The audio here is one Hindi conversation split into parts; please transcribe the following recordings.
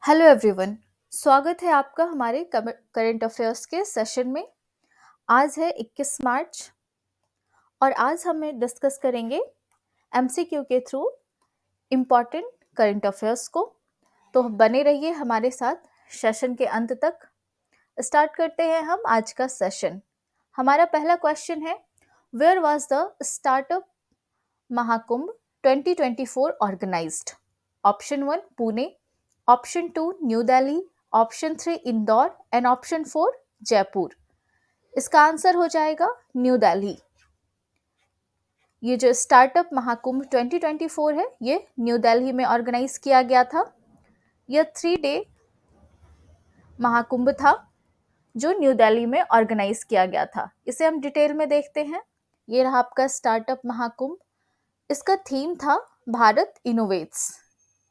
Hello everyone. स्वागत है आपका हमारे करंट अफेयर्स के सेशन में। आज है 21 मार्च और आज हमें डिस्कस करेंगे एमसीक्यू के थ्रू इम्पॉर्टेंट करंट अफेयर्स को। तो बने रहिए हमारे साथ सेशन के अंत तक। स्टार्ट करते हैं हम आज का सेशन। हमारा पहला क्वेश्चन है, where was the startup Mahakumbh 2024 ऑर्गेनाइज्ड? Option 1 Pune, option 2 New Delhi, option 3 Indore and option 4 Jaipur. इसका आंसर हो जाएगा न्यू दिल्ली। ये जो स्टार्टअप महाकुंभ 2024 है ये न्यू दिल्ली में ऑर्गेनाइज किया गया था। यह 3 डे महाकुंभ था जो न्यू दिल्ली में ऑर्गेनाइज किया गया था। इसे हम डिटेल में देखते हैं। ये रहा आपका स्टार्टअप महाकुंभ। इसका थीम था भारत इनोवेट्स।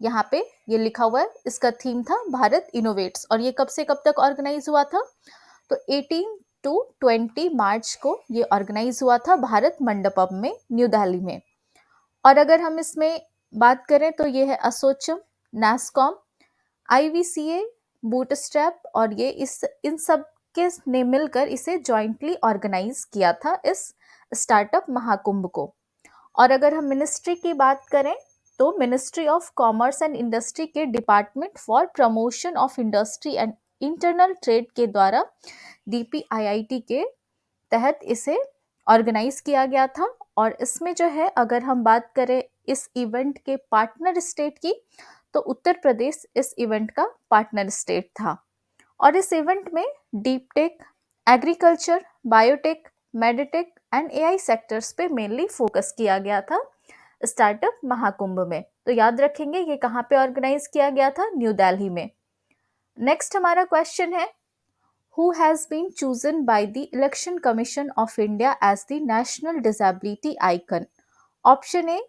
यहाँ पे ये लिखा हुआ है, इसका थीम था भारत इनोवेट्स। और ये कब से कब तक ऑर्गेनाइज हुआ था? तो 18 टू 20 मार्च को ये ऑर्गेनाइज हुआ था भारत मंडपम में न्यू दिल्ली में। और अगर हम इसमें बात करें तो ये है एसोचैम, नैस्कॉम, आईवीसीए, बूटस्ट्रैप और ये इन सब के ने मिलकर इसे जॉइंटली ऑर्गेनाइज किया था इस स्टार्टअप महाकुंभ को। और अगर हम मिनिस्ट्री की बात करें तो ministry of commerce and industry के department for promotion of industry and internal trade के द्वारा DPIIT के तहत इसे ऑर्गेनाइज किया गया था। और इसमें जो है अगर हम बात करें इस इवेंट के पार्टनर स्टेट की तो उत्तर प्रदेश इस इवेंट का पार्टनर स्टेट था। और इस इवेंट में deep tech, agriculture, biotech, Meditech and AI sectors पे मेनली फोकस किया गया था स्टार्टअप महाकुंभ में। तो याद रखेंगे ये कहाँ पे ऑर्गेनाइज किया गया था? न्यू दिल्ली में। नेक्स्ट हमारा क्वेश्चन है, who has been chosen by the Election Commission of India as the National Disability Icon? Option A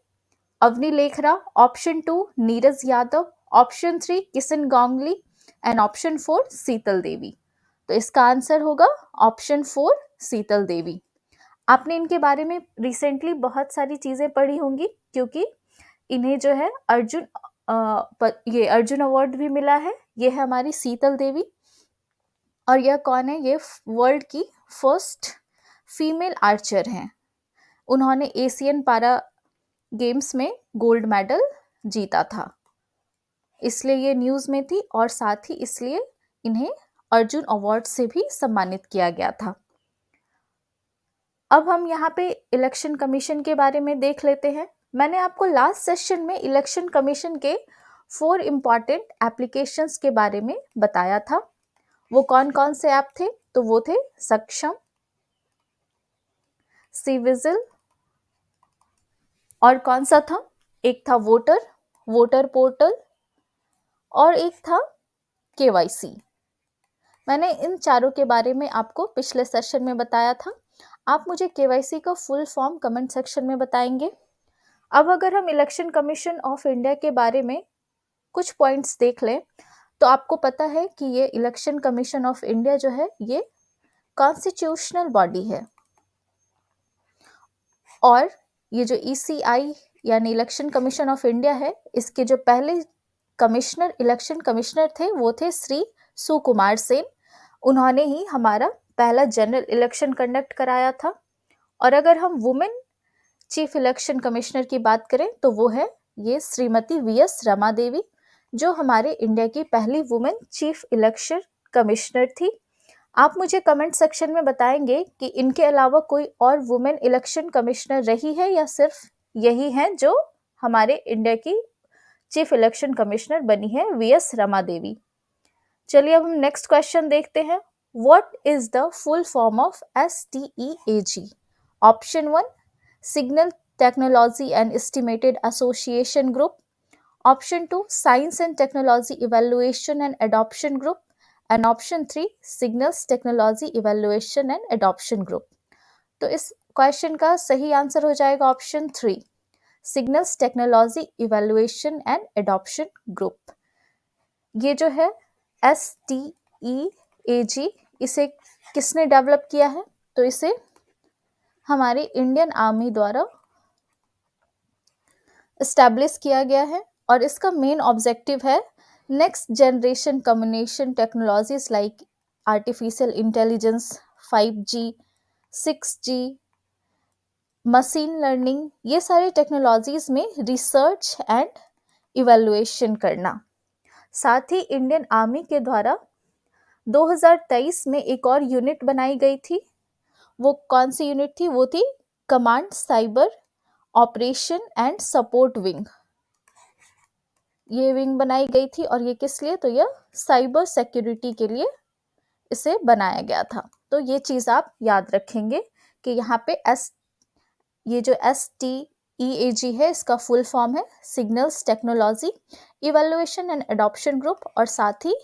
Avani Lekhara, option 2 Neeraj Yadav, option 3 Kishan Gongli and option 4 Sheetal Devi. तो इसका आंसर होगा ऑप्शन 4 शीतल देवी। आपने इनके बारे में रिसेंटली बहुत सारी चीज़ें पढ़ी होंगी क्योंकि इन्हें जो है ये अर्जुन अवार्ड भी मिला है। ये है हमारी शीतल देवी। और यह कौन है? ये वर्ल्ड की फर्स्ट फीमेल आर्चर हैं। उन्होंने एशियन पारा गेम्स में गोल्ड मेडल जीता था, इसलिए ये न्यूज़ में थी और साथ ही इसलिए इन्हें अर्जुन अवार्ड से भी सम्मानित किया गया था। अब हम यहाँ पे इलेक्शन कमीशन के बारे में देख लेते हैं। मैंने आपको लास्ट सेशन में इलेक्शन कमीशन के 4 इम्पॉर्टेंट एप्लीकेशंस के बारे में बताया था। वो कौन कौन से ऐप थे? तो वो थे सक्षम, सीविजिल और कौन सा था? एक था वोटर पोर्टल और एक था KYC। मैंने इन चारों के बारे में आपको पिछले सेशन में बताया था। आप मुझे KYC का फुल फॉर्म कमेंट सेक्शन में बताएंगे। अब अगर हम इलेक्शन कमीशन ऑफ इंडिया के बारे में कुछ पॉइंट्स देख लें तो आपको पता है कि ये इलेक्शन कमीशन ऑफ इंडिया जो है ये कॉन्स्टिट्यूशनल बॉडी है। और ये जो ECI यानी इलेक्शन कमीशन ऑफ इंडिया है, इसके जो पहले इलेक्शन कमिश्नर थे वो थे श्री सुकुमार सेन। उन्होंने ही हमारा पहला जनरल इलेक्शन कंडक्ट कराया था। और अगर हम वुमेन चीफ इलेक्शन कमिश्नर की बात करें तो वो है ये श्रीमती VS रमा देवी, जो हमारे इंडिया की पहली वुमेन चीफ इलेक्शन कमिश्नर थी। आप मुझे कमेंट सेक्शन में बताएंगे कि इनके अलावा कोई और वुमेन इलेक्शन कमिश्नर रही है या सिर्फ यही है जो हमारे इंडिया की चीफ इलेक्शन कमिश्नर बनी है, VS रमा देवी। चलिए अब हम नेक्स्ट क्वेश्चन देखते हैं। What is the full form of STEAG? Option 1 signal technology and estimated association group, option 2 science and technology evaluation and adoption group and option 3 signals technology evaluation and adoption group. तो इस क्वेश्चन का सही आंसर हो जाएगा option 3 signals technology evaluation and adoption group. ये जो है STEAG इसे किसने डेवलप किया है? तो इसे हमारे इंडियन आर्मी द्वारा एस्टैब्लिश किया गया है और इसका मेन ऑब्जेक्टिव है Next generation communication technologies like artificial intelligence, 5G, 6G, machine learning, ये सारे टेक्नोलॉजीज में रिसर्च एंड इवैल्यूएशन करना। साथ ही इंडियन आर्मी के द्वारा 2023 में एक और यूनिट बनाई गई थी। वो कौन सी यूनिट थी? वो थी command cyber operation and support wing. ये विंग बनाई गई थी और ये किस लिए? तो यह साइबर सिक्योरिटी के लिए इसे बनाया गया था। तो ये चीज़ आप याद रखेंगे कि यहाँ पे ये जो STEAG है, इसका फुल फॉर्म है signals technology evaluation and adoption group. और साथ ही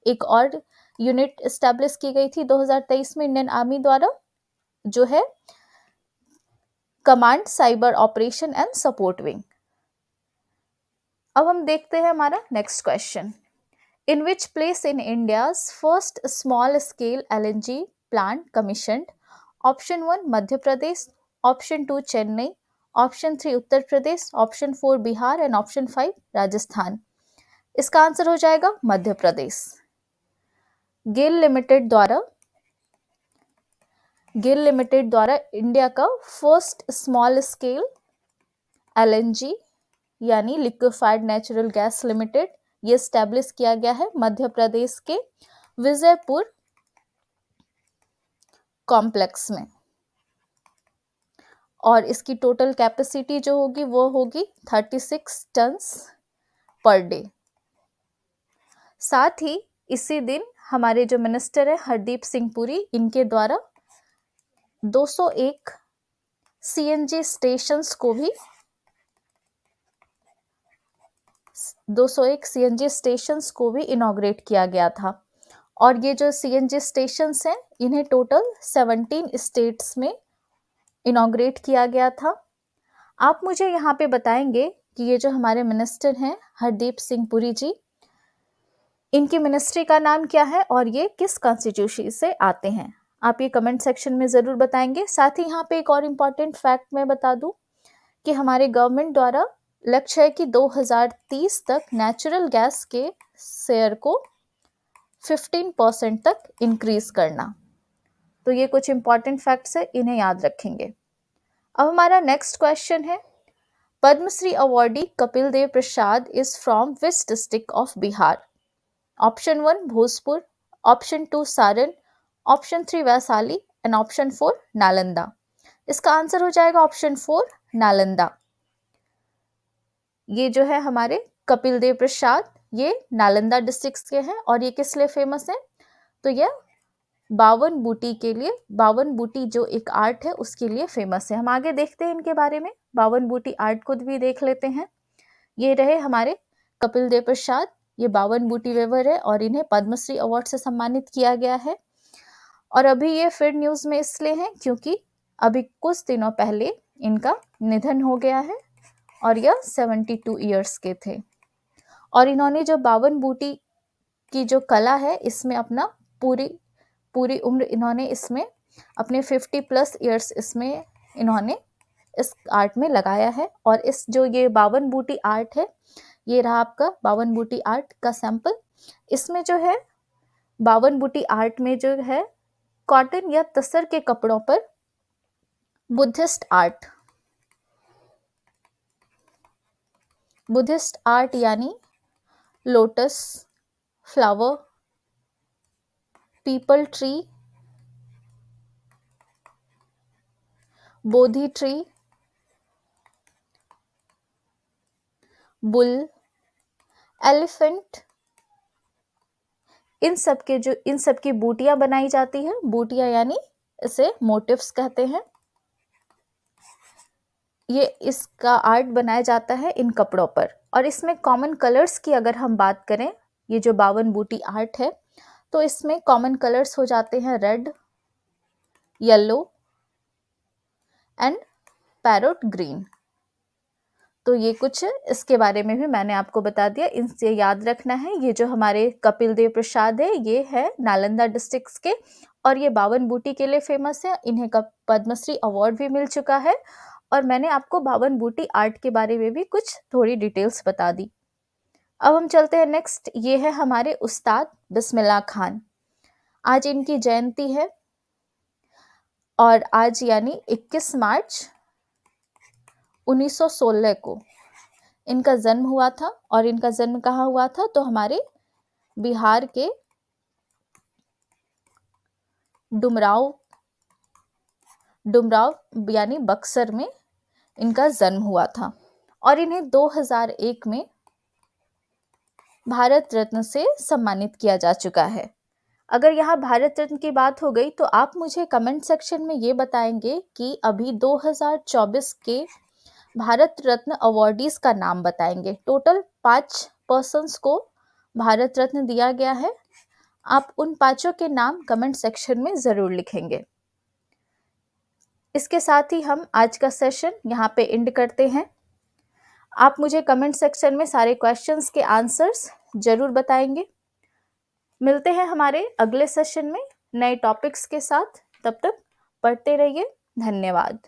एक और यूनिट एस्टेब्लिश की गई थी 2023 में इंडियन आर्मी द्वारा, जो है command cyber operation and support wing. अब हम देखते हैं हमारा next question. In which place in India's first small scale LNG plant commissioned? Option 1 Madhya Pradesh, option 2 Chennai, option 3 Uttar Pradesh, option 4 Bihar and option 5 Rajasthan. इसका आंसर हो जाएगा मध्य प्रदेश। गेल लिमिटेड द्वारा इंडिया का फर्स्ट स्मॉल स्केल LNG यानी लिक्विफाइड नेचुरल गैस लिमिटेड, ये स्टैब्लिश किया गया है मध्य प्रदेश के विजयपुर कॉम्प्लेक्स में। और इसकी टोटल कैपेसिटी जो होगी वो होगी 36 टन्स पर डे। साथ ही इसी दिन हमारे जो मिनिस्टर है हरदीप सिंह पुरी, इनके द्वारा 201 CNG स्टेशंस को भी 201 CNG स्टेशंस को भी इनॉग्रेट किया गया था। और ये जो CNG स्टेशंस हैं, इन्हें टोटल 17 स्टेट्स में इनॉग्रेट किया गया था। आप मुझे यहाँ पे बताएंगे कि ये जो हमारे मिनिस्टर हैं हरदीप सिंह पुरी जी, इनकी मिनिस्ट्री का नाम क्या है और ये किस कॉन्स्टिट्यूशन से आते हैं? आप ये कमेंट सेक्शन में ज़रूर बताएंगे। साथ ही यहाँ पे एक और इम्पॉर्टेंट फैक्ट मैं बता दूँ कि हमारे गवर्नमेंट द्वारा लक्ष्य है कि 2030 तक नेचुरल गैस के शेयर को 15% तक इंक्रीज करना। तो ये कुछ इंपॉर्टेंट फैक्ट्स है, इन्हें याद रखेंगे। अब हमारा नेक्स्ट क्वेश्चन है, Padmashri awardee Kapil Dev Prasad is from which district of Bihar? Option 1 Bhojpur, option 2 Saran, option 3 Vaishali and option 4 Nalanda. इसका आंसर हो जाएगा ऑप्शन 4 नालंदा। ये जो है हमारे कपिल देव प्रसाद, ये नालंदा डिस्ट्रिक्ट के हैं। और ये किस लिए फेमस है? तो ये बावन बूटी के लिए, बावन बूटी जो एक आर्ट है उसके लिए फेमस है। हम आगे देखते हैं इनके बारे में, बावन बूटी आर्ट को भी देख लेते हैं। ये रहे हमारे कपिल देव प्रसाद, ये बावन बूटी वेवर है और इन्हें पद्मश्री अवार्ड से सम्मानित किया गया है। और अभी ये फिर न्यूज़ में इसलिए हैं क्योंकि अभी कुछ दिनों पहले इनका निधन हो गया है और यह 72 ईयर्स के थे। और इन्होंने जो बावन बूटी की जो कला है, इसमें अपना पूरी उम्र इन्होंने इसमें अपने 50+ ईयर्स इसमें इन्होंने इस आर्ट में लगाया है। और इस जो ये बावन बूटी आर्ट है, ये रहा आपका बावन बूटी आर्ट का सैंपल। इसमें जो है बावन बूटी आर्ट में जो है कॉटन या तसर के कपड़ों पर बुद्धिस्ट आर्ट यानी लोटस फ्लावर, पीपल ट्री, बोधि ट्री, बुल, एलिफेंट, इन सब की बूटियां बनाई जाती हैं। बूटियां यानी इसे मोटिव्स कहते हैं। ये इसका आर्ट बनाया जाता है इन कपड़ों पर। और इसमें कॉमन कलर्स की अगर हम बात करें, ये जो बावन बूटी आर्ट है, तो इसमें कॉमन कलर्स हो जाते हैं red, yellow and parrot green. तो ये कुछ इसके बारे में भी मैंने आपको बता दिया, इनसे याद रखना है। ये जो हमारे कपिल देव प्रसाद है, ये है नालंदा डिस्ट्रिक्ट के और ये बावन बूटी के लिए फेमस है। इन्हें पद्मश्री अवार्ड भी मिल चुका है। और मैंने आपको बावन बूटी आर्ट के बारे में भी कुछ थोड़ी डिटेल्स बता दी। अब हम चलते हैं नेक्स्ट। ये है हमारे उस्ताद बिस्मिल्लाह खान। आज इनकी जयंती है और आज यानी 21 मार्च 1916 को इनका जन्म हुआ था। और इनका जन्म कहाँ हुआ था? तो हमारे बिहार के डुमराव यानी बक्सर में इनका जन्म हुआ था। और इन्हें 2001 में भारत रत्न से सम्मानित किया जा चुका है। अगर यहाँ भारत रत्न की बात हो गई तो आप मुझे कमेंट सेक्शन में ये बताएंगे कि अभी 2024 के भारत रत्न अवॉर्डीज का नाम बताएंगे। टोटल 5 पर्सन्स को भारत रत्न दिया गया है। आप उन 5 के नाम कमेंट सेक्शन में ज़रूर लिखेंगे। इसके साथ ही हम आज का सेशन यहाँ पे एंड करते हैं। आप मुझे कमेंट सेक्शन में सारे क्वेश्चंस के आंसर्स ज़रूर बताएंगे। मिलते हैं हमारे अगले सेशन में नए टॉपिक्स के साथ। तब तक पढ़ते रहिए। धन्यवाद।